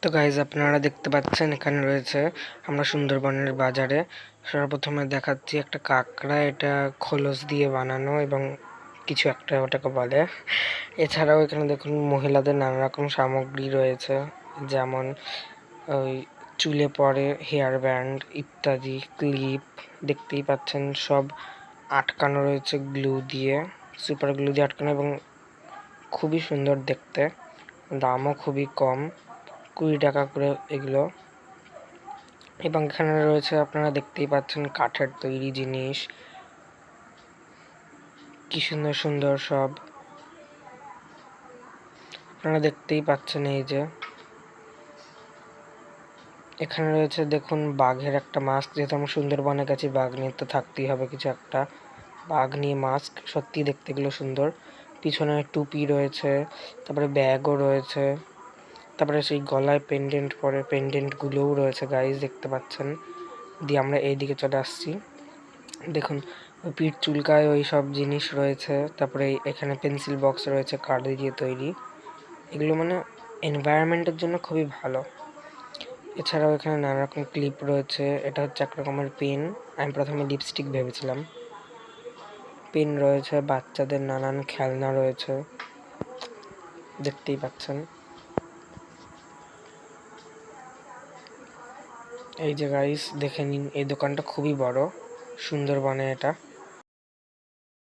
তো গাইজ আপনারা দেখতে পাচ্ছেন এখানে রয়েছে আমরা সুন্দরবনের বাজারে। সর্বপ্রথমে দেখাচ্ছি একটা কাঁকড়া, এটা খোলস দিয়ে বানানো এবং কিছু একটা ওটাকে বলে। এছাড়াও এখানে দেখুন মহিলাদের নানা রকম সামগ্রী রয়েছে, যেমন ওই চুলে পরে হেয়ার ব্যান্ড ইত্যাদি, ক্লিপ দেখতেই পাচ্ছেন সব আটকানো রয়েছে গ্লু দিয়ে, সুপার গ্লু দিয়ে আটকানো এবং খুবই সুন্দর দেখতে। দামও খুবই কম, 20 টাকা করে এগুলো। এবং এখানে রয়েছে আপনারা দেখতেই পাচ্ছেন কাঠের তৈরি জিনিস, কি সুন্দর সুন্দর সব আপনারা দেখতেই পাচ্ছেন। এই যে এখানে রয়েছে দেখুন বাঘের একটা মাস্ক, যেহেতু আমরা সুন্দরবনে গেছি বাঘ নিয়ে তো থাকতেই হবে কিছু একটা। বাঘ নিয়ে মাস্ক, সত্যি দেখতে এগুলো সুন্দর। পিছনে টুপি রয়েছে, তারপরে ব্যাগও রয়েছে, তারপরে সেই গলায় পেন্ডেন্ট পরে পেন্ডেন্টগুলোও রয়েছে গাইজ দেখতে পাচ্ছেন। দিয়ে আমরা এইদিকে চলে আসছি, দেখুন ওই পিঠ চুলকায় ওই সব জিনিস রয়েছে। তারপরে এখানে পেন্সিল বক্স রয়েছে কাঠ দিয়ে তৈরি, এগুলো মানে এনভায়রনমেন্টের জন্য খুবই ভালো। এছাড়াও এখানে নানা রকম ক্লিপ রয়েছে, এটা হচ্ছে এক রকমের পেন, আমি প্রথমে লিপস্টিক ভেবেছিলাম। পেন রয়েছে, বাচ্চাদের নানান খেলনা রয়েছে দেখতেই পাচ্ছেন। এই যে গাইস দেখে নিন, এই দোকানটা খুবই বড় সুন্দরবনে এটা।